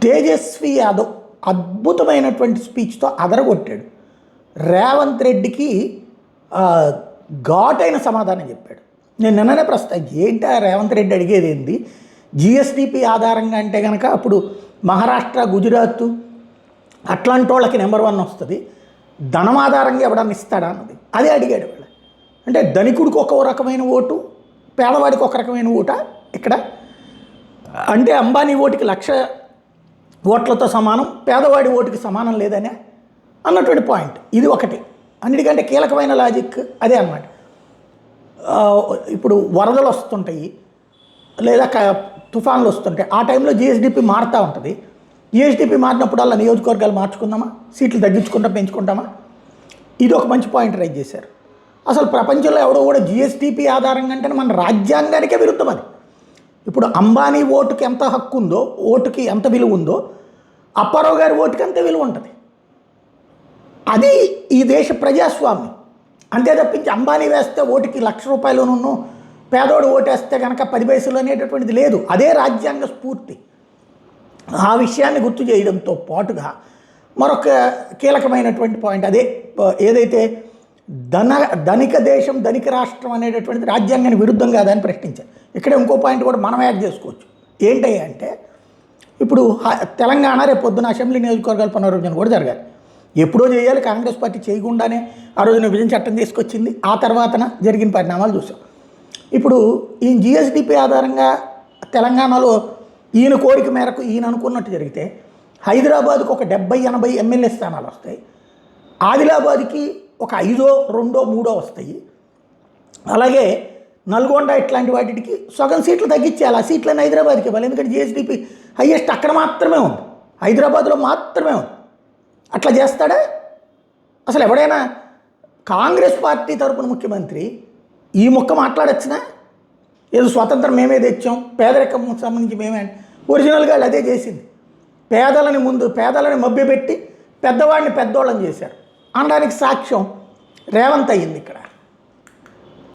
తేజస్వి యాదవ్ అద్భుతమైనటువంటి స్పీచ్తో అదరగొట్టాడు. రేవంత్ రెడ్డికి ఘాటైన సమాధానం చెప్పాడు. నేను నిన్ననే ఏంటి రేవంత్ రెడ్డి అడిగేది ఏంది, జిఎస్డిపి ఆధారంగా అంటే కనుక అప్పుడు మహారాష్ట్ర, గుజరాత్ అట్లాంటి వాళ్ళకి నెంబర్ 1 వస్తుంది, ధనం ఆధారంగా ఎవడన్నా ఇస్తాడా అన్నది అదే అడిగాడు వాళ్ళు. అంటే ధనికుడికి ఒక రకమైన ఓటు, పేదవాడికి ఒక రకమైన ఓటా ఇక్కడ? అంటే అంబానీ ఓటుకి 1,00,000 ఓట్లతో సమానం, పేదవాడి ఓటుకి సమానం లేదనే అన్నటువంటి పాయింట్. ఇది ఒకటి. అన్నిటికంటే కీలకమైన లాజిక్ అదే అన్నమాట. ఇప్పుడు వరదలు వస్తుంటాయి లేదా తుఫాన్లు వస్తుంటాయి, ఆ టైంలో జిఎస్డిపి మారుతూ ఉంటుంది. జిఎస్డిపి మారినప్పుడు అలా నియోజకవర్గాలు మార్చుకుందామా, సీట్లు తగ్గించుకుంటా పెంచుకుంటామా? ఇది ఒక మంచి పాయింట్ రైజ్ చేశారు. అసలు ప్రపంచంలో ఎవడో కూడా జిఎస్డిపి ఆధారంగా అంటేనే మన రాజ్యాంగానికే విరుద్ధం అది. ఇప్పుడు అంబానీ ఓటుకి ఎంత హక్కు ఉందో, ఓటుకి ఎంత విలువ ఉందో, అప్పారావు గారి ఓటుకి అంతే విలువ ఉంటుంది. అది ఈ దేశ ప్రజాస్వామ్యం. అంతే తప్పించి అంబానీ వేస్తే ఓటుకి ₹1,00,000 పేదోడు ఓటేస్తే కనుక 10 పైసలు అనేటటువంటిది లేదు. అదే రాజ్యాంగ స్ఫూర్తి. ఆ విషయాన్ని గుర్తు చేయడంతో పాటుగా మరొక కీలకమైనటువంటి పాయింట్ అదే, ఏదైతే ధనిక దేశం, ధనిక రాష్ట్రం అనేటటువంటిది రాజ్యాంగానికి విరుద్ధం కాదని ప్రశ్నించారు. ఇక్కడ ఇంకో పాయింట్ కూడా మనం యాడ్ చేసుకోవచ్చు. ఏంటి అంటే ఇప్పుడు తెలంగాణ రేపు పొద్దున అసెంబ్లీ నియోజకవర్గాల పునర్విభజన కూడా జరగాలి. ఎప్పుడో చేయాలి, కాంగ్రెస్ పార్టీ చేయకుండానే ఆ రోజున విభజన చట్టం తీసుకొచ్చింది. ఆ తర్వాతన జరిగిన పరిణామాలు చూసాం. ఇప్పుడు ఈ జిఎస్డిపి ఆధారంగా తెలంగాణలో ఈయన కోరిక మేరకు ఈయన అనుకున్నట్టు జరిగితే హైదరాబాద్కు ఒక 70-80 ఎమ్మెల్యే స్థానాలు వస్తాయి, ఆదిలాబాద్కి ఒక 5, 2, 3 వస్తాయి, అలాగే నల్గొండ ఇట్లాంటి వాటికి సగం సీట్లు తగ్గించాలి. ఆ సీట్లను హైదరాబాద్కి ఇవ్వాలి. ఎందుకంటే జిఎస్డిపి హైయెస్ట్ అక్కడ మాత్రమే ఉంది, హైదరాబాద్లో మాత్రమే ఉంది. అట్లా చేస్తాడా? అసలు ఎవడైనా కాంగ్రెస్ పార్టీ తరపున ముఖ్యమంత్రి ఈ ముక్క మాట్లాడచ్చునా? ఏదో స్వతంత్రం మేమే తెచ్చాం, పేదరికం సంబంధించి మేమే. ఒరిజినల్గా అదే చేసింది. పేదలని మభ్యపెట్టి పెద్దవాడిని పెద్దోళ్ళని చేశారు అనడానికి సాక్ష్యం రేవంత్ అయ్యింది ఇక్కడ.